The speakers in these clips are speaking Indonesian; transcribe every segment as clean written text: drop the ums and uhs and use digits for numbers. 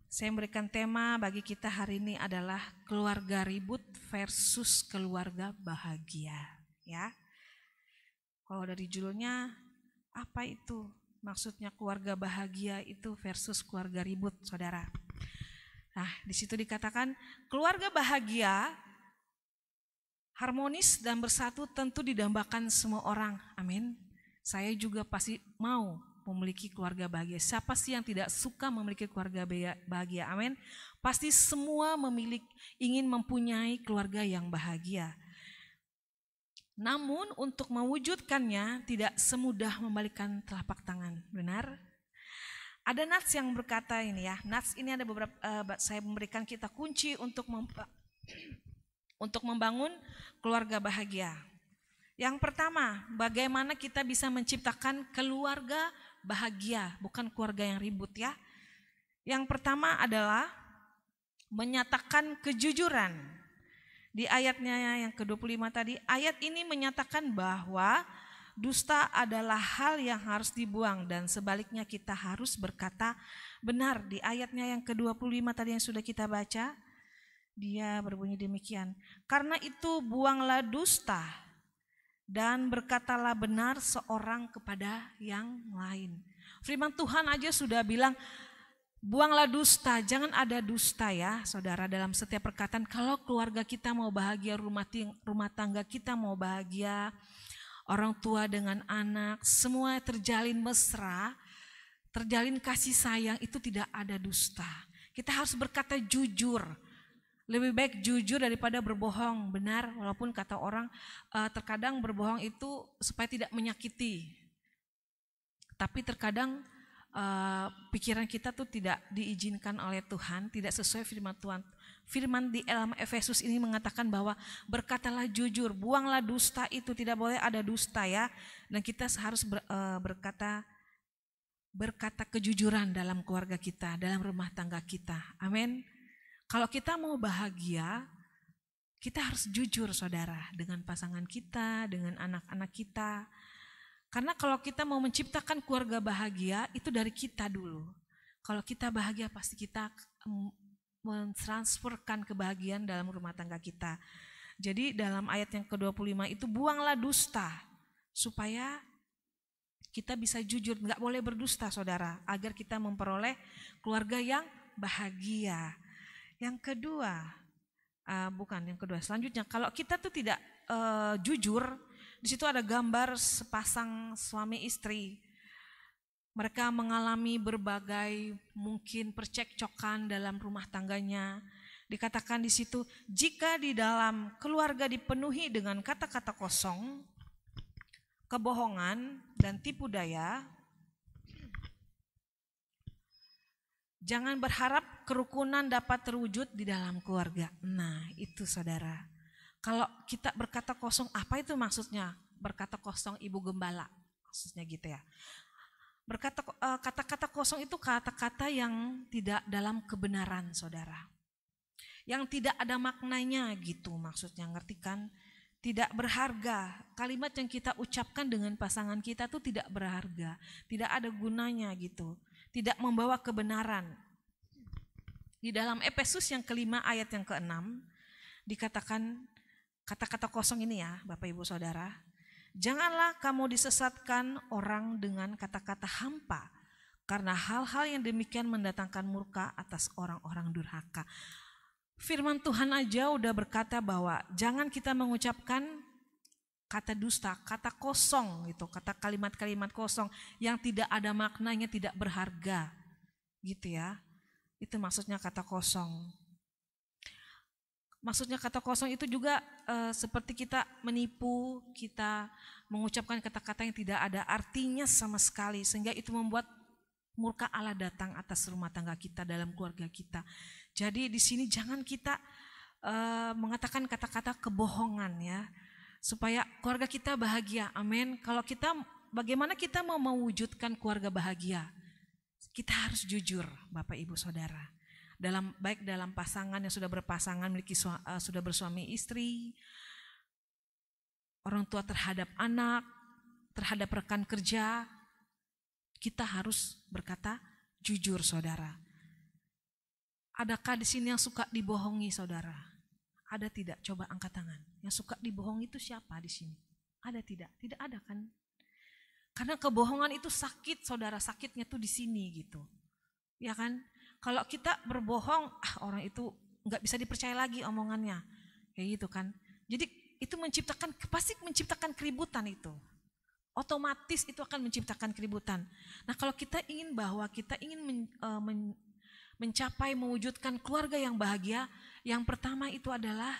Saya memberikan tema bagi kita hari ini adalah keluarga ribut versus keluarga bahagia, ya. Kalau dari judulnya, apa itu maksudnya keluarga bahagia itu versus keluarga ribut, saudara? Nah, di situ dikatakan keluarga bahagia, harmonis dan bersatu tentu didambakan semua orang. Amin. Saya juga pasti mau memiliki keluarga bahagia. Siapa sih yang tidak suka memiliki keluarga bahagia? Amin. Pasti semua ingin mempunyai keluarga yang bahagia. Namun untuk mewujudkannya tidak semudah membalikkan telapak tangan. Benar? Ada nats yang berkata ini ya. Nats ini ada beberapa, saya memberikan kita kunci untuk membangun keluarga bahagia. Yang pertama, bagaimana kita bisa menciptakan keluarga bahagia, bukan keluarga yang ribut ya. Yang pertama adalah menyatakan kejujuran. Di ayatnya yang ke-25 tadi, ayat ini menyatakan bahwa dusta adalah hal yang harus dibuang dan sebaliknya kita harus berkata benar. Di ayatnya yang ke-25 tadi yang sudah kita baca, dia berbunyi demikian. Karena itu buanglah dusta dan berkatalah benar seorang kepada yang lain. Firman Tuhan aja sudah bilang, buanglah dusta, jangan ada dusta ya saudara dalam setiap perkataan. Kalau keluarga kita mau bahagia, rumah tangga kita mau bahagia, orang tua dengan anak, semua terjalin mesra, terjalin kasih sayang, itu tidak ada dusta. Kita harus berkata jujur. Lebih baik jujur daripada berbohong, benar. Walaupun kata orang terkadang berbohong itu supaya tidak menyakiti. Tapi terkadang pikiran kita tuh tidak diizinkan oleh Tuhan, tidak sesuai firman Tuhan. Firman di dalam Efesus ini mengatakan bahwa berkatalah jujur, buanglah dusta, itu tidak boleh ada dusta ya. Dan kita harus berkata kejujuran dalam keluarga kita, dalam rumah tangga kita. Amin. Kalau kita mau bahagia, kita harus jujur saudara dengan pasangan kita, dengan anak-anak kita. Karena kalau kita mau menciptakan keluarga bahagia, itu dari kita dulu. Kalau kita bahagia pasti kita mentransferkan kebahagiaan dalam rumah tangga kita. Jadi dalam ayat yang ke-25 itu buanglah dusta, supaya kita bisa jujur, nggak boleh berdusta saudara, agar kita memperoleh keluarga yang bahagia. Yang kedua, selanjutnya kalau kita tuh tidak jujur, di situ ada gambar sepasang suami istri. Mereka mengalami berbagai mungkin percekcokan dalam rumah tangganya. Dikatakan di situ, jika di dalam keluarga dipenuhi dengan kata-kata kosong, kebohongan dan tipu daya, jangan berharap kerukunan dapat terwujud di dalam keluarga. Nah, itu saudara. Kalau kita berkata kosong, apa itu maksudnya? Berkata kosong ibu gembala, maksudnya gitu ya. Kata-kata kosong itu kata-kata yang tidak dalam kebenaran, saudara. Yang tidak ada maknanya gitu, maksudnya, ngerti kan? Tidak berharga. Kalimat yang kita ucapkan dengan pasangan kita tuh tidak berharga, tidak ada gunanya gitu. Tidak membawa kebenaran. Di dalam Efesus yang kelima ayat yang ke-6 dikatakan kata-kata kosong ini ya Bapak Ibu Saudara. Janganlah kamu disesatkan orang dengan kata-kata hampa, karena hal-hal yang demikian mendatangkan murka atas orang-orang durhaka. Firman Tuhan aja udah berkata bahwa jangan kita mengucapkan kata dusta, kata kosong gitu, kata kalimat-kalimat kosong yang tidak ada maknanya, tidak berharga gitu ya. Itu maksudnya kata kosong. Maksudnya kata kosong itu juga seperti kita menipu, kita mengucapkan kata-kata yang tidak ada artinya sama sekali, sehingga itu membuat murka Allah datang atas rumah tangga kita, dalam keluarga kita. Jadi di sini jangan kita mengatakan kata-kata kebohongan ya, supaya keluarga kita bahagia. Amin. Kalau kita, bagaimana kita mau mewujudkan keluarga bahagia? Kita harus jujur, Bapak Ibu Saudara. Baik dalam pasangan yang sudah berpasangan, sudah bersuami istri, orang tua terhadap anak, terhadap rekan kerja, kita harus berkata jujur saudara. Adakah di sini yang suka dibohongi, saudara? Ada tidak? Coba angkat tangan. Yang suka dibohongi itu siapa di sini? Ada tidak? Tidak ada kan? Karena kebohongan itu sakit, saudara. Sakitnya tuh di sini gitu. Ya kan? Kalau kita berbohong, orang itu nggak bisa dipercaya lagi omongannya. Kayak gitu kan. Jadi itu pasti menciptakan keributan itu. Otomatis itu akan menciptakan keributan. Nah, kalau kita ingin mencapai mewujudkan keluarga yang bahagia, yang pertama itu adalah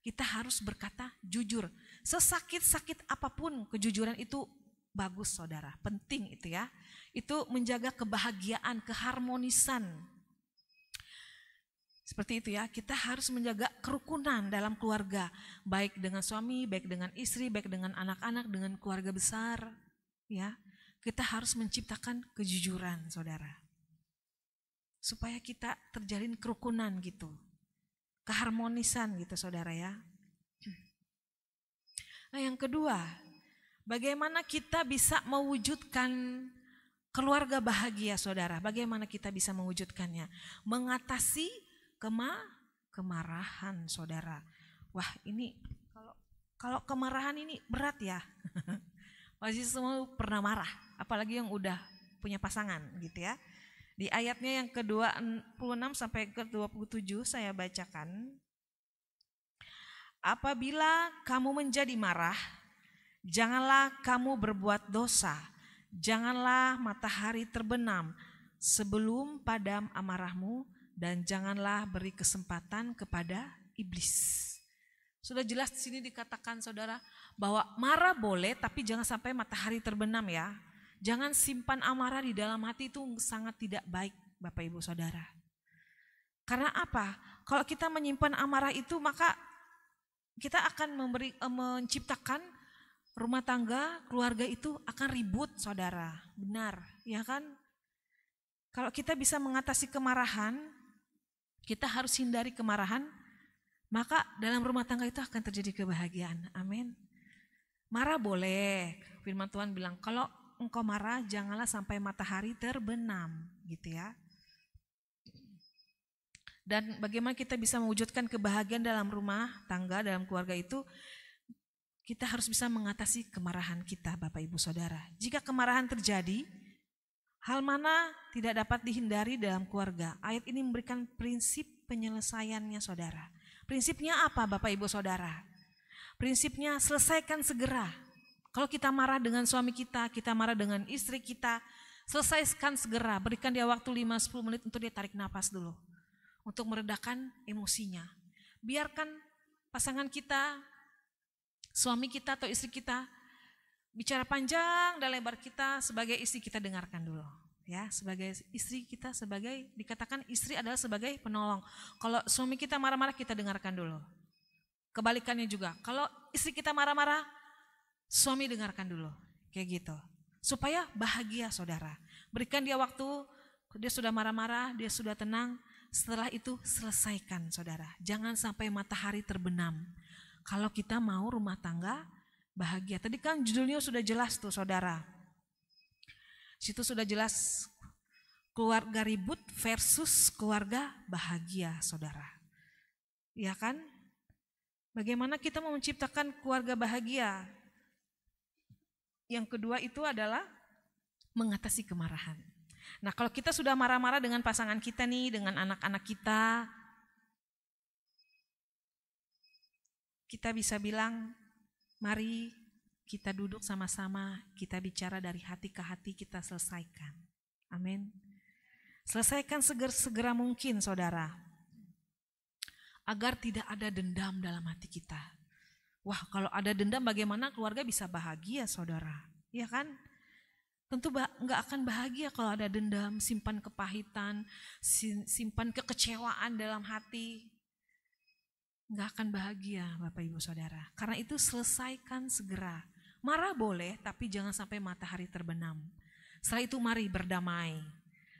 kita harus berkata jujur. Sesakit-sakit apapun, kejujuran itu bagus, saudara. Penting itu ya. Itu menjaga kebahagiaan, keharmonisan. Seperti itu ya, kita harus menjaga kerukunan dalam keluarga. Baik dengan suami, baik dengan istri, baik dengan anak-anak, dengan keluarga besar. Ya, kita harus menciptakan kejujuran, saudara. Supaya kita terjalin kerukunan gitu. Keharmonisan gitu, saudara ya. Nah, yang kedua, bagaimana kita bisa mewujudkan keluarga bahagia, saudara? Bagaimana kita bisa mewujudkannya? Mengatasi kemarahan, saudara. Wah, ini kalau kemarahan ini berat ya. Pasti semua pernah marah, apalagi yang udah punya pasangan gitu ya. Di ayatnya yang ke-26 sampai ke-27 saya bacakan. Apabila kamu menjadi marah, janganlah kamu berbuat dosa. Janganlah matahari terbenam sebelum padam amarahmu, dan janganlah beri kesempatan kepada iblis. Sudah jelas di sini dikatakan, saudara, bahwa marah boleh tapi jangan sampai matahari terbenam ya. Jangan simpan amarah di dalam hati, itu sangat tidak baik, Bapak Ibu Saudara. Karena apa? Kalau kita menyimpan amarah itu, maka kita akan menciptakan rumah tangga, keluarga itu akan ribut, saudara. Benar, ya kan? Kalau kita bisa mengatasi kemarahan, kita harus hindari kemarahan, maka dalam rumah tangga itu akan terjadi kebahagiaan. Amin. Marah boleh, firman Tuhan bilang, kalau engkau marah janganlah sampai matahari terbenam, gitu ya. Dan bagaimana kita bisa mewujudkan kebahagiaan dalam rumah tangga, dalam keluarga itu, kita harus bisa mengatasi kemarahan kita, Bapak Ibu Saudara. Jika kemarahan terjadi, hal mana tidak dapat dihindari dalam keluarga? Ayat ini memberikan prinsip penyelesaiannya, saudara. Prinsipnya apa, Bapak Ibu Saudara? Prinsipnya selesaikan segera. Kalau kita marah dengan suami kita marah dengan istri kita, selesaikan segera. Berikan dia waktu 5-10 menit untuk dia tarik nafas dulu, untuk meredakan emosinya. Biarkan pasangan kita, suami kita atau istri kita bicara panjang dan lebar, kita sebagai istri kita dengarkan dulu. Ya, sebagai istri kita, dikatakan istri adalah sebagai penolong. Kalau suami kita marah-marah, kita dengarkan dulu. Kebalikannya juga, kalau istri kita marah-marah, suami dengarkan dulu. Kayak gitu. Supaya bahagia, saudara. Berikan dia waktu, dia sudah marah-marah, dia sudah tenang. Setelah itu selesaikan, saudara. Jangan sampai matahari terbenam. Kalau kita mau rumah tangga bahagia. Tadi kan judulnya sudah jelas tuh, saudara. Situ sudah jelas, keluarga ribut versus keluarga bahagia, saudara. Ya kan? Bagaimana kita mau menciptakan keluarga bahagia? Yang kedua itu adalah mengatasi kemarahan. Nah, kalau kita sudah marah-marah dengan pasangan kita nih, dengan anak-anak kita bisa bilang, mari kita duduk sama-sama, kita bicara dari hati ke hati, kita selesaikan. Amin. Selesaikan segera mungkin, saudara. Agar tidak ada dendam dalam hati kita. Wah, kalau ada dendam bagaimana keluarga bisa bahagia, saudara? Ya kan? Tentu nggak akan bahagia kalau ada dendam, simpan kepahitan, simpan kekecewaan dalam hati. Nggak akan bahagia, Bapak Ibu Saudara. Karena itu selesaikan segera. Marah boleh, tapi jangan sampai matahari terbenam. Setelah itu mari berdamai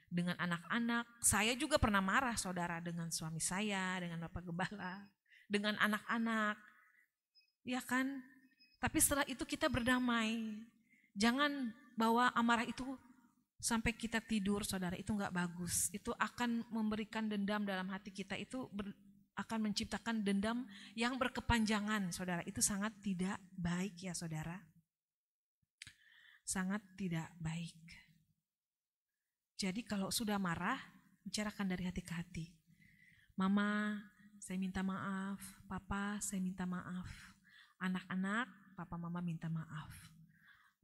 dengan anak-anak. Saya juga pernah marah, saudara, dengan suami saya, dengan Bapak Gembala, dengan anak-anak. Ya kan? Tapi setelah itu kita berdamai. Jangan bawa amarah itu sampai kita tidur, saudara, itu nggak bagus. Itu akan memberikan dendam dalam hati kita, itu akan menciptakan dendam yang berkepanjangan, saudara. Itu sangat tidak baik ya, saudara. Sangat tidak baik. Jadi kalau sudah marah, bicarakan dari hati ke hati. Mama, saya minta maaf. Papa, saya minta maaf. Anak-anak, papa mama minta maaf.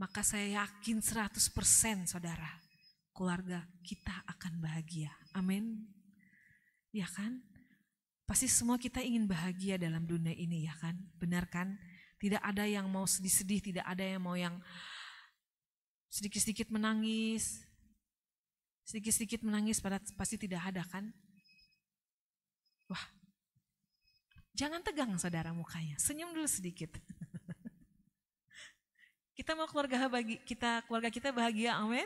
Maka saya yakin 100% saudara, keluarga kita akan bahagia. Amin. Ya kan? Pasti semua kita ingin bahagia dalam dunia ini, ya kan? Benar kan? Tidak ada yang mau sedih-sedih, tidak ada yang mau yang sedikit-sedikit menangis. Sedikit-sedikit menangis pasti tidak ada kan? Wah, jangan tegang saudara mukanya, senyum dulu sedikit. Kita mau keluarga kita bahagia, amin?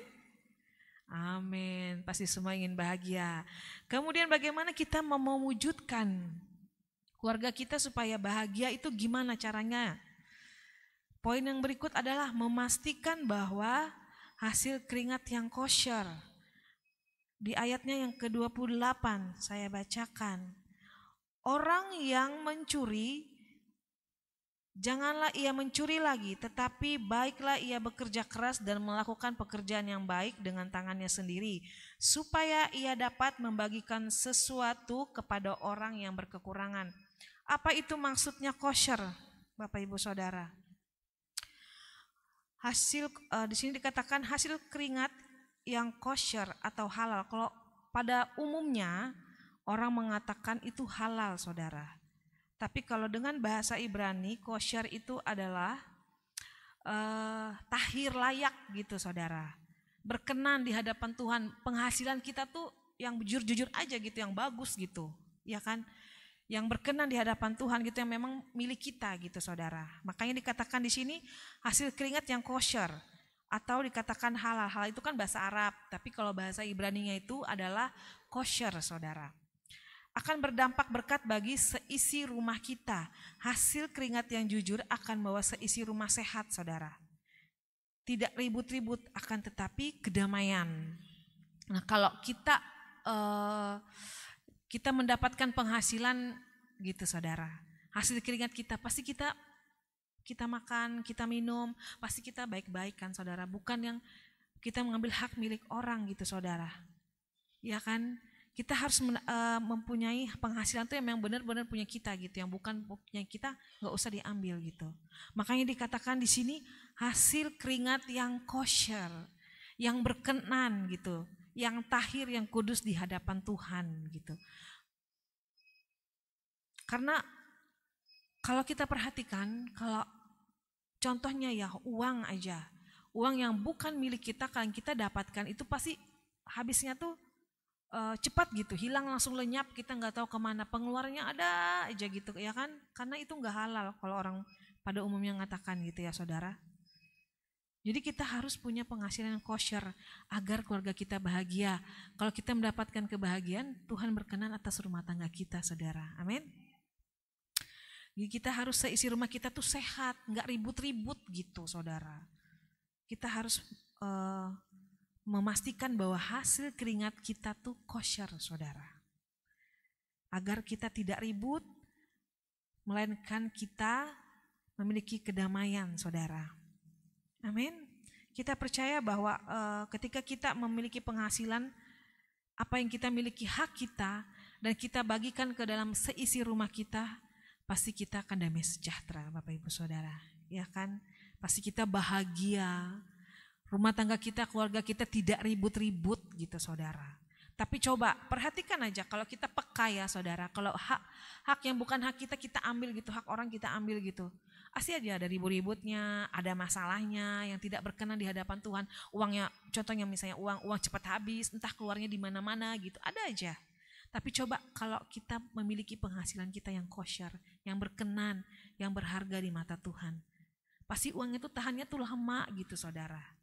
Amin, pasti semua ingin bahagia. Kemudian bagaimana kita mau mewujudkan keluarga kita supaya bahagia, itu gimana caranya? Poin yang berikut adalah memastikan bahwa hasil keringat yang kosher. Di ayatnya yang ke-28 saya bacakan. Orang yang mencuri, janganlah ia mencuri lagi, tetapi baiklah ia bekerja keras dan melakukan pekerjaan yang baik dengan tangannya sendiri, supaya ia dapat membagikan sesuatu kepada orang yang berkekurangan. Apa itu maksudnya kosher, Bapak Ibu Saudara? Di sini dikatakan hasil keringat yang kosher atau halal. Kalau pada umumnya orang mengatakan itu halal, saudara. Tapi kalau dengan bahasa Ibrani, kosher itu adalah tahir, layak gitu, saudara. Berkenan di hadapan Tuhan. Penghasilan kita tuh yang jujur-jujur aja gitu, yang bagus gitu, ya kan? Yang berkenan di hadapan Tuhan gitu, yang memang milik kita gitu, saudara. Makanya dikatakan di sini hasil keringat yang kosher atau dikatakan halal. Halal itu kan bahasa Arab, tapi kalau bahasa Ibraninya itu adalah kosher, saudara. Akan berdampak berkat bagi seisi rumah kita. Hasil keringat yang jujur akan membawa seisi rumah sehat, saudara. Tidak ribut-ribut, akan tetapi kedamaian. Nah, kalau kita mendapatkan penghasilan gitu, saudara, hasil keringat kita pasti kita makan, kita minum, pasti kita baik-baik kan, saudara. Bukan yang kita mengambil hak milik orang gitu, saudara. Ya kan? Kita harus mempunyai penghasilan itu yang memang benar-benar punya kita gitu, yang bukan punya kita nggak usah diambil gitu. Makanya dikatakan di sini hasil keringat yang kosher, yang berkenan gitu, yang tahir, yang kudus di hadapan Tuhan gitu. Karena kalau kita perhatikan, kalau contohnya ya uang aja, uang yang bukan milik kita, kalau kita dapatkan itu pasti habisnya tuh cepat gitu, hilang langsung lenyap, kita nggak tahu kemana, pengeluarannya ada aja gitu, ya kan? Karena itu nggak halal kalau orang pada umumnya mengatakan gitu ya, saudara. Jadi kita harus punya penghasilan yang kosher agar keluarga kita bahagia. Kalau kita mendapatkan kebahagiaan, Tuhan berkenan atas rumah tangga kita, saudara. Amin. Jadi kita harus seisi rumah kita tuh sehat, nggak ribut-ribut gitu, saudara. Kita harus memastikan bahwa hasil keringat kita tuh kosher, saudara. Agar kita tidak ribut, melainkan kita memiliki kedamaian, saudara. Amin. Kita percaya bahwa ketika kita memiliki penghasilan, apa yang kita miliki hak kita, dan kita bagikan ke dalam seisi rumah kita, pasti kita akan damai sejahtera, Bapak Ibu Saudara. Ya kan? Pasti kita bahagia. Rumah tangga kita, keluarga kita tidak ribut-ribut gitu, saudara. Tapi coba perhatikan aja kalau kita peka ya, saudara. Kalau hak yang bukan hak kita, kita ambil gitu, hak orang kita ambil gitu. Pasti aja ada ribut-ributnya, ada masalahnya yang tidak berkenan di hadapan Tuhan. Uangnya, contohnya misalnya uang cepat habis, entah keluarnya di mana-mana gitu, ada aja. Tapi coba kalau kita memiliki penghasilan kita yang kosher, yang berkenan, yang berharga di mata Tuhan. Pasti uang itu tahannya tuh lama gitu, saudara.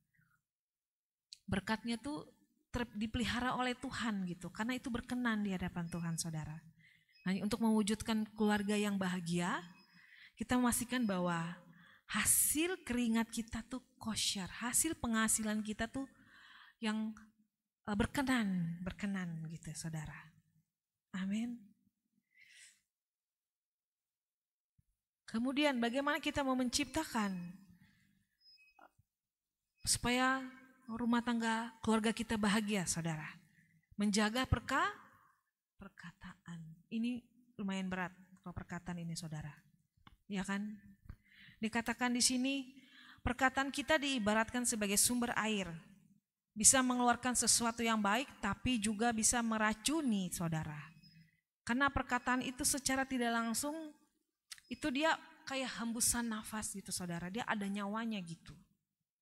Berkatnya tuh dipelihara oleh Tuhan gitu, karena itu berkenan di hadapan Tuhan, saudara. Nah, untuk mewujudkan keluarga yang bahagia, kita memastikan bahwa hasil keringat kita tuh kosher, hasil penghasilan kita tuh yang berkenan gitu saudara. Amin. Kemudian bagaimana kita mau menciptakan supaya rumah tangga keluarga kita bahagia saudara. Menjaga perkataan. Ini lumayan berat kalau perkataan ini saudara. Ya kan? Dikatakan di sini perkataan kita diibaratkan sebagai sumber air. Bisa mengeluarkan sesuatu yang baik tapi juga bisa meracuni saudara. Karena perkataan itu secara tidak langsung itu dia kayak hembusan nafas gitu saudara. Dia ada nyawanya gitu.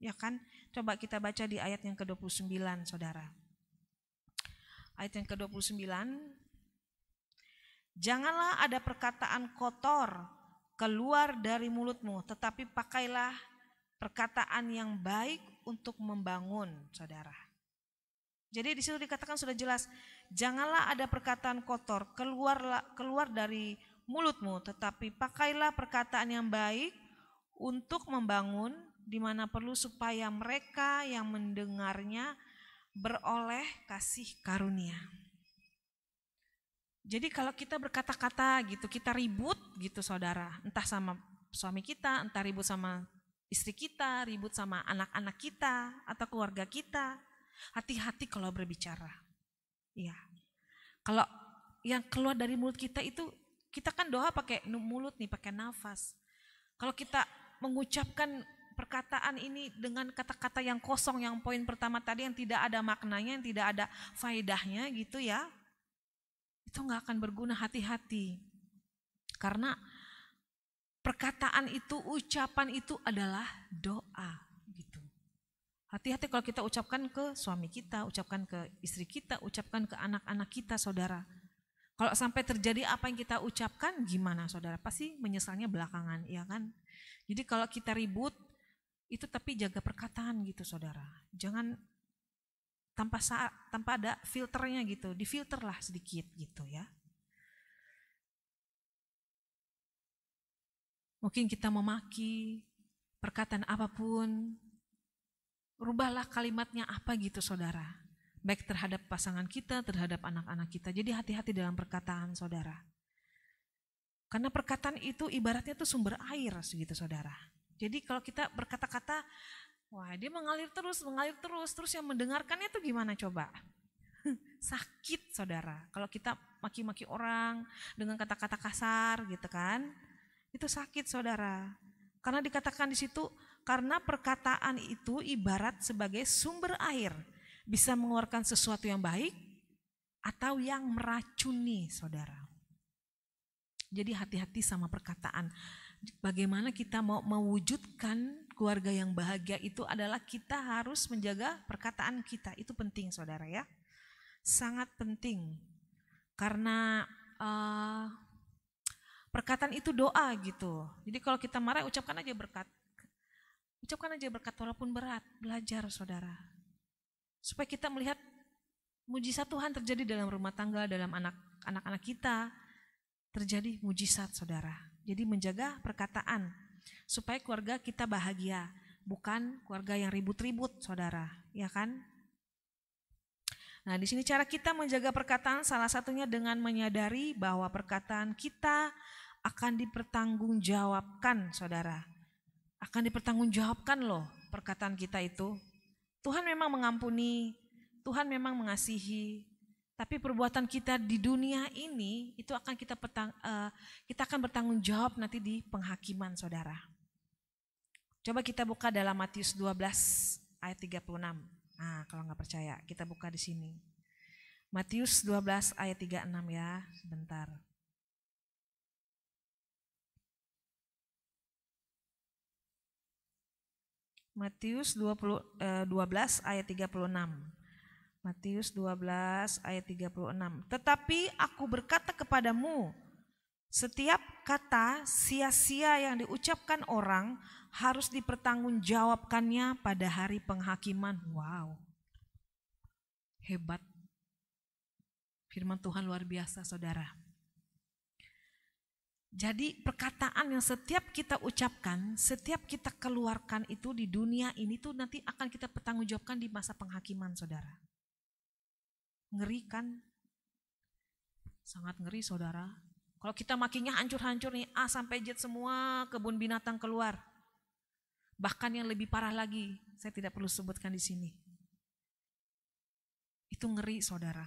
Ya kan? Coba kita baca di ayat yang ke-29 saudara. Ayat yang ke-29. Janganlah ada perkataan kotor keluar dari mulutmu, tetapi pakailah perkataan yang baik untuk membangun saudara. Jadi di situ dikatakan sudah jelas, janganlah ada perkataan kotor keluar dari mulutmu, tetapi pakailah perkataan yang baik untuk membangun di mana perlu supaya mereka yang mendengarnya beroleh kasih karunia. Jadi kalau kita berkata-kata gitu, kita ribut gitu saudara, entah sama suami kita, entah ribut sama istri kita, ribut sama anak-anak kita atau keluarga kita, hati-hati kalau berbicara. Iya. Kalau yang keluar dari mulut kita itu, kita kan doa pakai mulut nih, pakai nafas. Kalau kita mengucapkan perkataan ini dengan kata-kata yang kosong, yang poin pertama tadi yang tidak ada maknanya, yang tidak ada faedahnya gitu ya, itu gak akan berguna, hati-hati. Karena perkataan itu, ucapan itu adalah doa gitu. Hati-hati kalau kita ucapkan ke suami kita, ucapkan ke istri kita, ucapkan ke anak-anak kita saudara. Kalau sampai terjadi apa yang kita ucapkan gimana saudara? Pasti menyesalnya belakangan, ya kan? Jadi kalau kita ribut itu tapi jaga perkataan gitu saudara. Jangan tanpa ada filternya gitu, difilterlah sedikit gitu ya. Mungkin kita memaki perkataan apapun, rubahlah kalimatnya apa gitu saudara. Baik terhadap pasangan kita, terhadap anak-anak kita. Jadi hati-hati dalam perkataan saudara. Karena perkataan itu ibaratnya tuh sumber air segitu saudara. Jadi kalau kita berkata-kata, wah dia mengalir terus, terus yang mendengarkannya tuh gimana coba? Sakit saudara. Kalau kita maki-maki orang dengan kata-kata kasar gitu kan, itu sakit saudara. Karena dikatakan di situ, karena perkataan itu ibarat sebagai sumber air. Bisa mengeluarkan sesuatu yang baik atau yang meracuni saudara. Jadi hati-hati sama perkataan. Bagaimana kita mau mewujudkan keluarga yang bahagia itu adalah kita harus menjaga perkataan kita. Itu penting saudara ya. Sangat penting. Karena perkataan itu doa gitu. Jadi kalau kita marah ucapkan aja berkat. Ucapkan aja berkat walaupun berat. Belajar saudara. Supaya kita melihat mujizat Tuhan terjadi dalam rumah tangga, dalam anak-anak kita. Terjadi mujizat saudara. Jadi menjaga perkataan supaya keluarga kita bahagia, bukan keluarga yang ribut-ribut saudara, ya kan? Nah, di sini cara kita menjaga perkataan salah satunya dengan menyadari bahwa perkataan kita akan dipertanggungjawabkan saudara. Akan dipertanggungjawabkan loh perkataan kita itu. Tuhan memang mengampuni, Tuhan memang mengasihi, tapi perbuatan kita di dunia ini itu akan kita akan bertanggung jawab nanti di penghakiman saudara. Coba kita buka dalam Matius 12 ayat 36. Nah, kalau nggak percaya kita buka di sini. Matius 12 ayat 36 ya, sebentar. Matius 12 ayat 36. Matius 12 ayat 36. Tetapi aku berkata kepadamu, setiap kata sia-sia yang diucapkan orang harus dipertanggungjawabkannya pada hari penghakiman. Wow. Hebat. Firman Tuhan luar biasa saudara. Jadi perkataan yang setiap kita ucapkan, setiap kita keluarkan itu di dunia ini tuh nanti akan kita pertanggungjawabkan di masa penghakiman, saudara. Ngeri kan? Sangat ngeri, saudara. Kalau kita makinnya hancur-hancur nih, A sampai Z semua kebun binatang keluar. Bahkan yang lebih parah lagi, saya tidak perlu sebutkan di sini. Itu ngeri, saudara.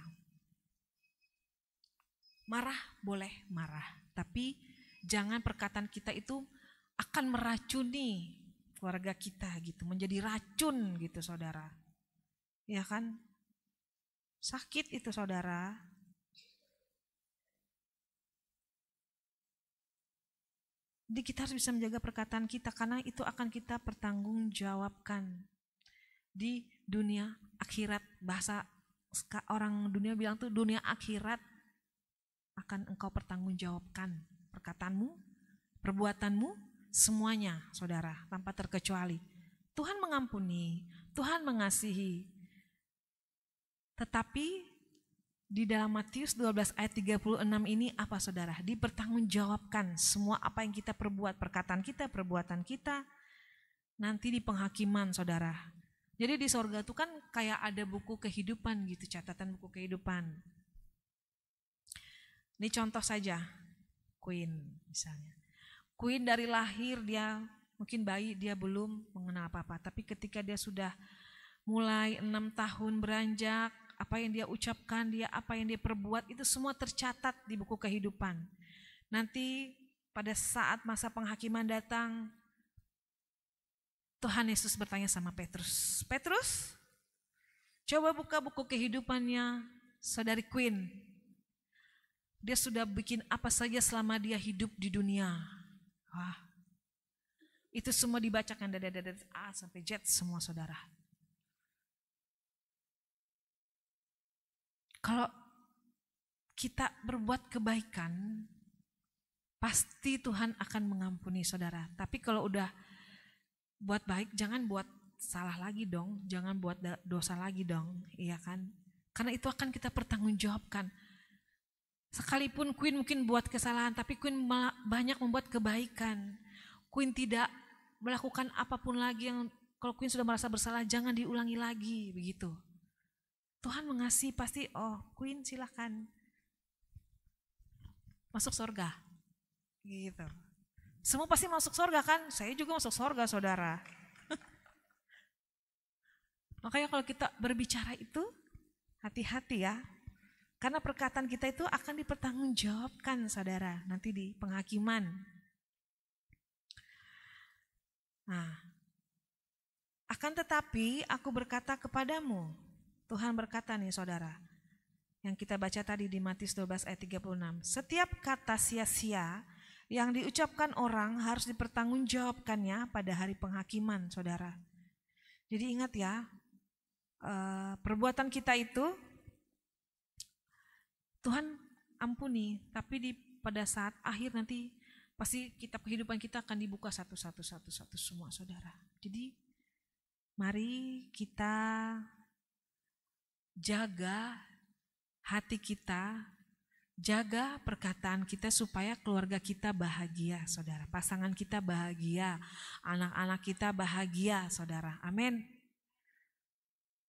Marah boleh marah, tapi jangan perkataan kita itu akan meracuni keluarga kita gitu, menjadi racun gitu, saudara. Ya kan? Sakit itu, saudara. Jadi kita harus bisa menjaga perkataan kita karena itu akan kita pertanggungjawabkan di dunia akhirat. Bahasa orang dunia bilang tuh dunia akhirat akan engkau pertanggungjawabkan perkataanmu, perbuatanmu, semuanya, saudara, tanpa terkecuali. Tuhan mengampuni, Tuhan mengasihi. Tetapi di dalam Matius 12 ayat 36 ini apa, saudara? Dipertanggungjawabkan semua apa yang kita perbuat, perkataan kita, perbuatan kita, nanti di penghakiman, saudara. Jadi di sorga itu kan kayak ada buku kehidupan gitu, catatan buku kehidupan. Ini contoh saja, Queen misalnya. Queen dari lahir dia mungkin bayi, dia belum mengenal apa-apa. Tapi ketika dia sudah mulai 6 tahun beranjak, apa yang dia ucapkan, apa yang dia perbuat, itu semua tercatat di buku kehidupan. Nanti pada saat masa penghakiman datang, Tuhan Yesus bertanya sama Petrus, Petrus, coba buka buku kehidupannya saudari Queen. Dia sudah bikin apa saja selama dia hidup di dunia. Wah, itu semua dibacakan dari A sampai Z semua, saudara. Kalau kita berbuat kebaikan, pasti Tuhan akan mengampuni, saudara. Tapi kalau udah buat baik, jangan buat salah lagi dong. Jangan buat dosa lagi dong, iya kan? Karena itu akan kita pertanggungjawabkan. Sekalipun Queen mungkin buat kesalahan, tapi Queen banyak membuat kebaikan. Queen tidak melakukan apapun lagi yang kalau Queen sudah merasa bersalah, jangan diulangi lagi, begitu. Tuhan mengasihi pasti, oh Queen silakan masuk surga, gitu. Semua pasti masuk surga kan? Saya juga masuk surga, saudara. Makanya kalau kita berbicara itu, hati-hati ya. Karena perkataan kita itu akan dipertanggungjawabkan, saudara, nanti di penghakiman. Nah, akan tetapi aku berkata kepadamu, Tuhan berkata nih, saudara, yang kita baca tadi di Matius 12 ayat 36, setiap kata sia-sia yang diucapkan orang harus dipertanggungjawabkannya pada hari penghakiman, saudara. Jadi ingat ya, perbuatan kita itu Tuhan ampuni, tapi pada saat akhir nanti pasti kehidupan kita akan dibuka satu semua, saudara. Jadi mari kita jaga hati kita, jaga perkataan kita supaya keluarga kita bahagia, saudara. Pasangan kita bahagia, anak-anak kita bahagia, saudara. Amin.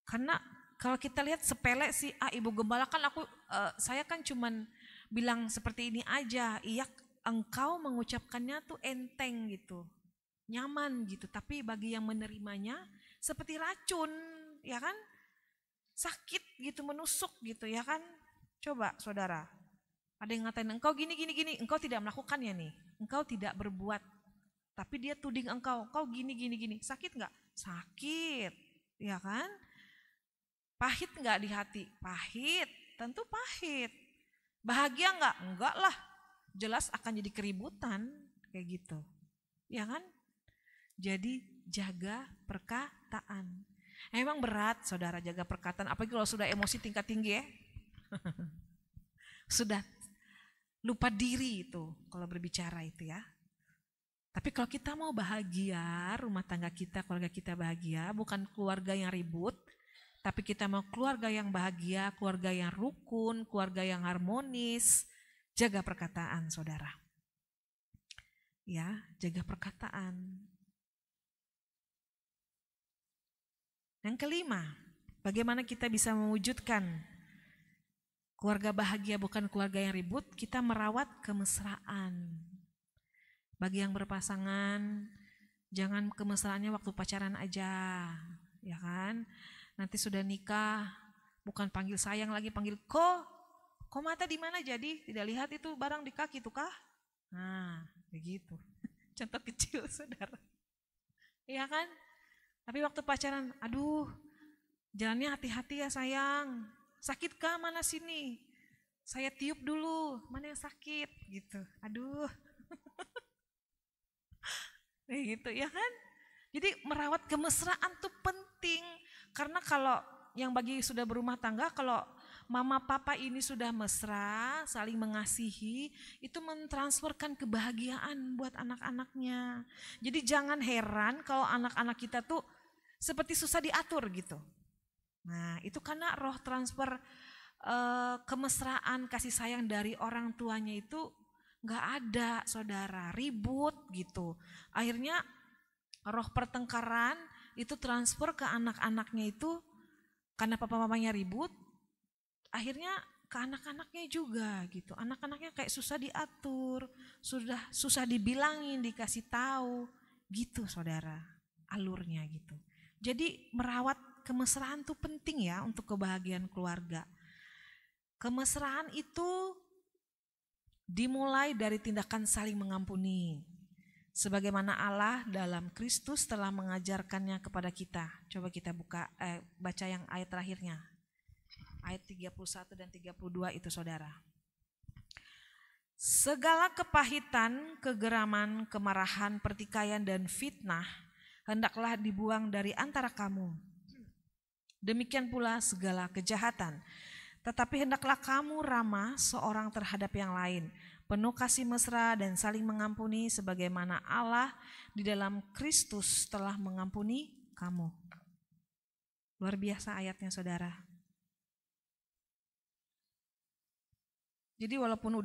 Karena kalau kita lihat sepele sih, Ibu Gembala kan saya kan cuman bilang seperti ini aja. Iya, engkau mengucapkannya tuh enteng gitu, nyaman gitu. Tapi bagi yang menerimanya seperti racun, ya kan? Sakit gitu, menusuk gitu, ya kan? Coba saudara, ada yang ngatain engkau gini, engkau tidak melakukannya nih. Engkau tidak berbuat, tapi dia tuding engkau gini. Sakit nggak? Sakit, ya kan? Pahit nggak di hati? Pahit, tentu pahit. Bahagia nggak? Enggak lah. Jelas akan jadi keributan kayak gitu, ya kan? Jadi jaga perkataan. Emang berat, saudara, jaga perkataan. Apalagi kalau sudah emosi tingkat tinggi ya. Sudah lupa diri itu kalau berbicara itu ya. Tapi kalau kita mau bahagia, rumah tangga kita, keluarga kita bahagia, bukan keluarga yang ribut, tapi kita mau keluarga yang bahagia, keluarga yang rukun, keluarga yang harmonis. Jaga perkataan, saudara. Ya, jaga perkataan. Yang kelima, bagaimana kita bisa mewujudkan keluarga bahagia bukan keluarga yang ribut? Kita merawat kemesraan. Bagi yang berpasangan, jangan kemesraannya waktu pacaran aja, ya kan? Nanti sudah nikah, bukan panggil sayang lagi, panggil ko mata di mana jadi? Tidak lihat itu barang di kaki tuh kah? Nah, begitu. Contoh kecil, saudara. Iya kan? Tapi waktu pacaran, aduh, jalannya hati-hati ya sayang. Sakit kah mana sini? Saya tiup dulu, mana yang sakit gitu. Aduh. Gitu ya kan? Jadi merawat kemesraan tuh penting. Karena kalau yang bagi sudah berumah tangga, kalau mama papa ini sudah mesra, saling mengasihi, itu mentransferkan kebahagiaan buat anak-anaknya. Jadi jangan heran kalau anak-anak kita tuh seperti susah diatur gitu. Nah, itu karena roh transfer kemesraan, kasih sayang dari orang tuanya itu nggak ada, saudara, ribut gitu. Akhirnya roh pertengkaran itu transfer ke anak-anaknya itu karena papa-mamanya ribut, akhirnya ke anak-anaknya juga gitu. Anak-anaknya kayak susah diatur, sudah susah dibilangin, dikasih tahu, gitu saudara, alurnya gitu. Jadi merawat kemesraan itu penting ya untuk kebahagiaan keluarga. Kemesraan itu dimulai dari tindakan saling mengampuni. Sebagaimana Allah dalam Kristus telah mengajarkannya kepada kita. Coba kita baca yang ayat terakhirnya. Ayat 31 dan 32 itu saudara. Segala kepahitan, kegeraman, kemarahan, pertikaian dan fitnah hendaklah dibuang dari antara kamu. Demikian pula segala kejahatan. Tetapi hendaklah kamu ramah seorang terhadap yang lain, penuh kasih mesra dan saling mengampuni sebagaimana Allah di dalam Kristus telah mengampuni kamu. Luar biasa ayatnya saudara. Jadi walaupun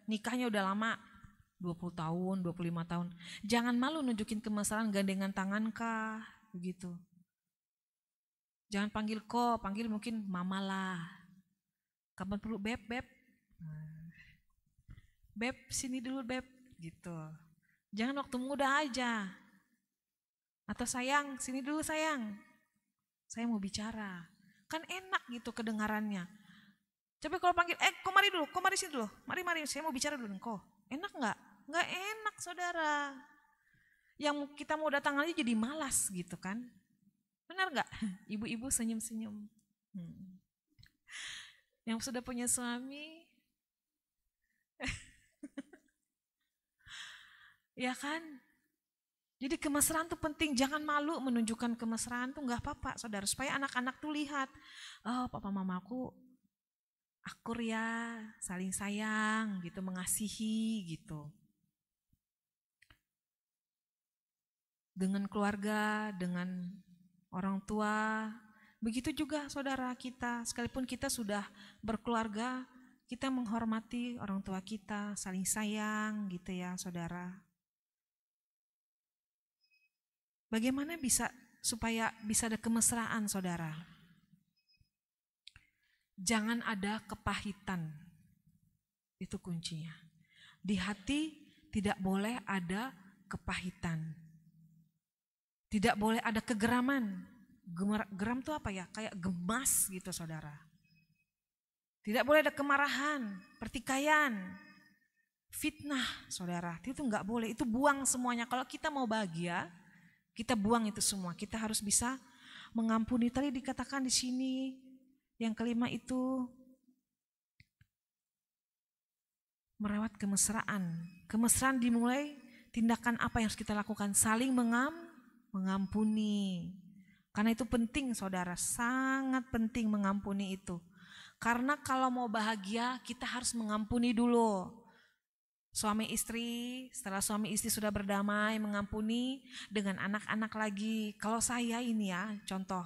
nikahnya udah lama, 20 tahun, 25 tahun, jangan malu nunjukin kemesraan gandengan tangan kah, begitu. Jangan panggil ko, panggil mungkin mama lah. Kapan perlu beb, beb sini dulu beb, gitu. Jangan waktu muda aja. Atau sayang, sini dulu sayang. Saya mau bicara. Kan enak gitu kedengarannya. Coba kalau panggil, kok mari dulu, kok mari sini dulu. Mari, saya mau bicara dulu. Kok enak nggak? Nggak enak saudara. Yang kita mau datang aja jadi malas gitu kan. Benar nggak? Ibu-ibu senyum-senyum. Yang sudah punya suami, ya kan? Jadi kemesraan tuh penting, jangan malu menunjukkan kemesraan tuh nggak apa-apa, saudara. Supaya anak-anak tuh lihat, oh papa mamaku akur ya, saling sayang gitu, mengasihi gitu. Dengan keluarga, dengan orang tua, begitu juga saudara kita, sekalipun kita sudah berkeluarga, kita menghormati orang tua kita, saling sayang gitu ya saudara. Bagaimana supaya bisa ada kemesraan saudara? Jangan ada kepahitan, itu kuncinya. Di hati tidak boleh ada kepahitan. Tidak boleh ada kegeraman. Geram itu apa ya? Kayak gemas gitu saudara. Tidak boleh ada kemarahan, pertikaian, fitnah saudara. Itu enggak boleh, itu buang semuanya. Kalau kita mau bahagia, kita buang itu semua. Kita harus bisa mengampuni. Tadi dikatakan di sini yang kelima itu merawat kemesraan. Kemesraan dimulai tindakan apa yang harus kita lakukan? Saling mengampuni. Karena itu penting saudara, sangat penting mengampuni itu. Karena kalau mau bahagia kita harus mengampuni dulu. Suami istri, setelah suami istri sudah berdamai, mengampuni dengan anak-anak lagi. Kalau saya ini ya, contoh,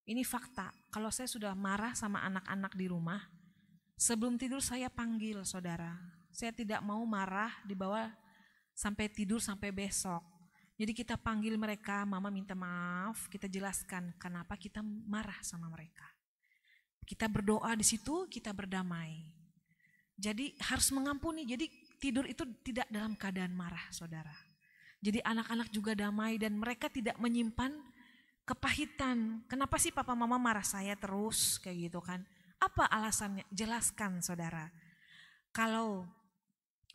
ini fakta. Kalau saya sudah marah sama anak-anak di rumah, sebelum tidur saya panggil saudara. Saya tidak mau marah di bawah sampai tidur sampai besok. Jadi kita panggil mereka, mama minta maaf, kita jelaskan kenapa kita marah sama mereka. Kita berdoa di situ, kita berdamai. Jadi harus mengampuni, jadi tidur itu tidak dalam keadaan marah, saudara. Jadi anak-anak juga damai dan mereka tidak menyimpan kepahitan. Kenapa sih papa mama marah saya terus kayak gitu kan? Apa alasannya? Jelaskan, saudara. Kalau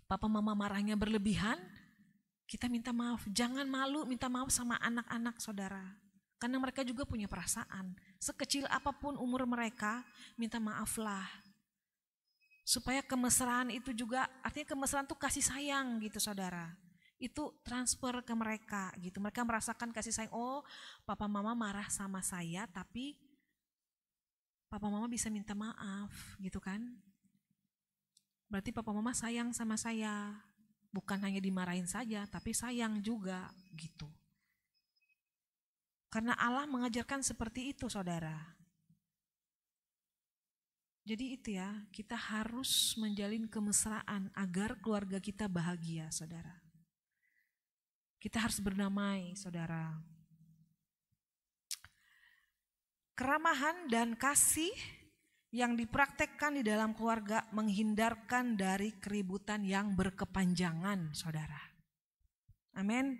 papa mama marahnya berlebihan, kita minta maaf. Jangan malu minta maaf sama anak-anak, saudara. Karena mereka juga punya perasaan. Sekecil apapun umur mereka, minta maaflah. Supaya kemesraan itu juga, artinya kemesraan itu kasih sayang gitu, saudara. Itu transfer ke mereka gitu. Mereka merasakan kasih sayang. Oh, papa mama marah sama saya, tapi papa mama bisa minta maaf gitu kan. Berarti papa mama sayang sama saya. Bukan hanya dimarahin saja, tapi sayang juga gitu. Karena Allah mengajarkan seperti itu, saudara. Jadi itu ya, kita harus menjalin kemesraan agar keluarga kita bahagia, saudara. Kita harus berdamai, saudara. Keramahan dan kasih yang dipraktekkan di dalam keluarga menghindarkan dari keributan yang berkepanjangan, saudara. Amin.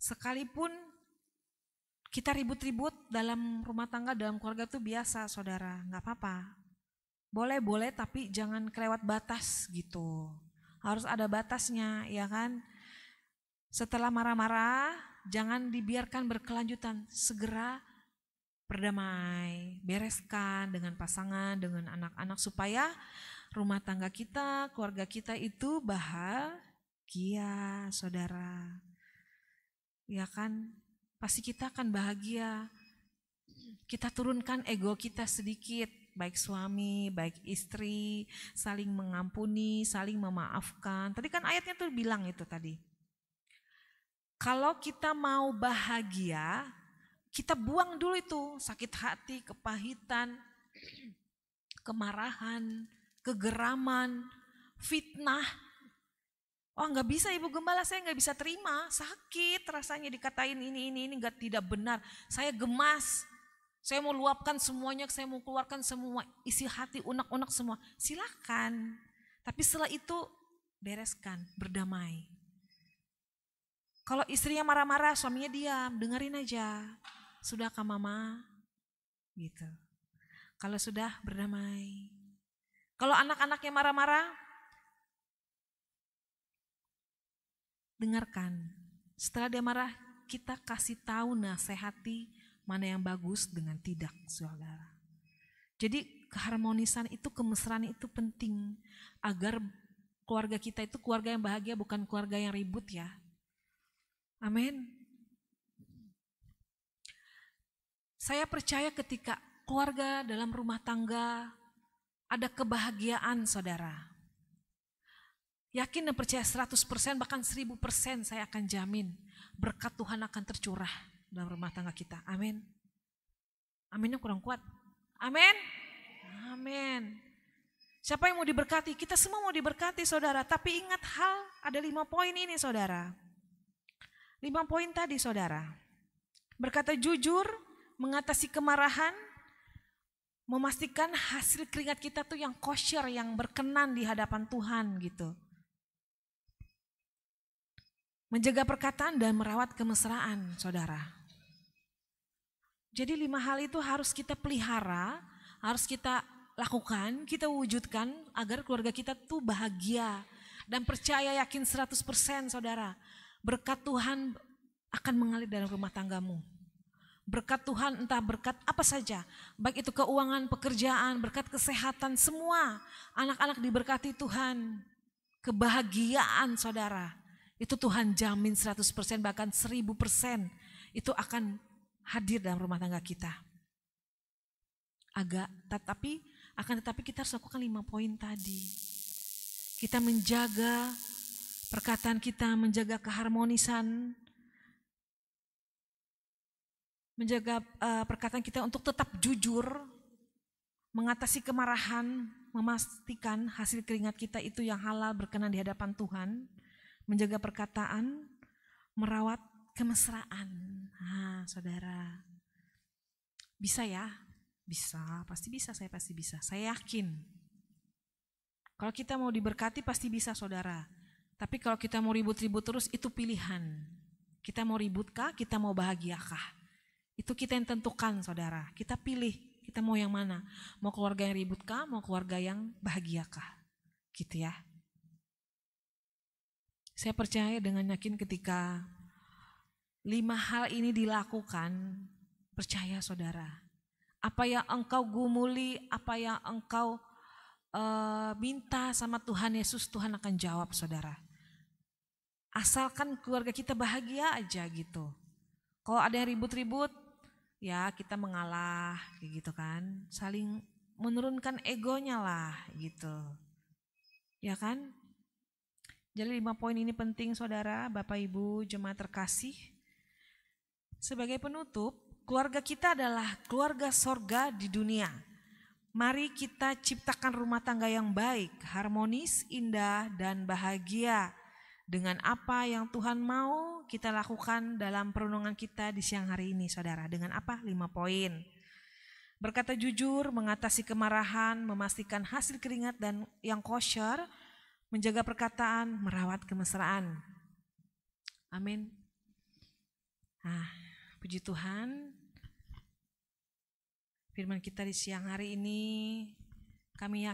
Sekalipun kita ribut-ribut dalam rumah tangga, dalam keluarga itu biasa, saudara, nggak apa-apa. Boleh, tapi jangan kelewat batas gitu. Harus ada batasnya, ya kan? Setelah marah-marah, jangan dibiarkan berkelanjutan. Segera berdamai, bereskan dengan pasangan, dengan anak-anak supaya rumah tangga kita, keluarga kita itu bahagia, saudara. Ya kan? Pasti kita akan bahagia. Kita turunkan ego kita sedikit, baik suami, baik istri, saling mengampuni, saling memaafkan. Tadi kan ayatnya tuh bilang itu tadi. Kalau kita mau bahagia, kita buang dulu itu sakit hati, kepahitan, kemarahan, kegeraman, fitnah. Oh, nggak bisa Ibu Gembala, saya nggak bisa terima, sakit rasanya dikatain ini nggak, tidak benar. Saya gemas, saya mau luapkan semuanya, saya mau keluarkan semua isi hati, unek-unek semua. Silakan, tapi setelah itu bereskan, berdamai. Kalau istrinya marah-marah, suaminya diam, dengerin aja. Sudah kah mama? Gitu. Kalau sudah, berdamai. Kalau anak-anaknya marah-marah, dengarkan. Setelah dia marah, kita kasih tahu, nasihati mana yang bagus dengan tidak, saudara. Jadi keharmonisan itu, kemesraan itu penting agar keluarga kita itu keluarga yang bahagia, bukan keluarga yang ribut ya. Amin. Saya percaya ketika keluarga dalam rumah tangga ada kebahagiaan, saudara. Yakin dan percaya 100%, bahkan 1000% saya akan jamin berkat Tuhan akan tercurah dalam rumah tangga kita. Amin. Aminnya kurang kuat. Amin. Amin. Siapa yang mau diberkati? Kita semua mau diberkati, saudara. Tapi ingat ada 5 poin ini, saudara. 5 poin tadi, saudara. Berkata jujur, mengatasi kemarahan, memastikan hasil keringat kita tuh yang kosher, yang berkenan di hadapan Tuhan gitu. Menjaga perkataan dan merawat kemesraan, saudara. Jadi 5 hal itu harus kita pelihara, harus kita lakukan, kita wujudkan agar keluarga kita tuh bahagia. Dan percaya, yakin 100%, saudara. Berkat Tuhan akan mengalir dalam rumah tanggamu. Berkat Tuhan entah berkat apa saja. Baik itu keuangan, pekerjaan, berkat kesehatan, semua. Anak-anak diberkati Tuhan. Kebahagiaan, saudara. Itu Tuhan jamin 100%, bahkan 1000%. Itu akan hadir dalam rumah tangga kita. Tetapi kita harus lakukan 5 poin tadi. Kita menjaga perkataan kita, menjaga keharmonisan, menjaga perkataan kita untuk tetap jujur, mengatasi kemarahan, memastikan hasil keringat kita itu yang halal berkenan di hadapan Tuhan, menjaga perkataan, merawat kemesraan. Saudara, bisa ya? Bisa, pasti bisa, saya pasti bisa. Saya yakin. Kalau kita mau diberkati pasti bisa, saudara. Tapi kalau kita mau ribut-ribut terus, itu pilihan. Kita mau ributkah, kita mau bahagiakah? Itu kita yang tentukan, saudara. Kita pilih, kita mau yang mana? Mau keluarga yang ributkah, mau keluarga yang bahagiakah? Gitu ya. Saya percaya dengan yakin ketika 5 hal ini dilakukan, percaya saudara. Apa yang engkau gumuli, apa yang engkau minta sama Tuhan Yesus, Tuhan akan jawab, saudara. Asalkan keluarga kita bahagia aja gitu. Kalau ada yang ribut-ribut, ya kita mengalah kayak gitu kan. Saling menurunkan egonya lah gitu. Ya kan? Jadi 5 poin ini penting, saudara, Bapak Ibu, jemaat terkasih. Sebagai penutup, keluarga kita adalah keluarga sorga di dunia. Mari kita ciptakan rumah tangga yang baik, harmonis, indah, dan bahagia. Dengan apa yang Tuhan mau kita lakukan dalam perenungan kita di siang hari ini, saudara. Dengan apa? 5 poin. Berkata jujur, mengatasi kemarahan, memastikan hasil keringat dan yang kosher, menjaga perkataan, merawat kemesraan. Amin. Puji Tuhan. Firman kita di siang hari ini, kami yakin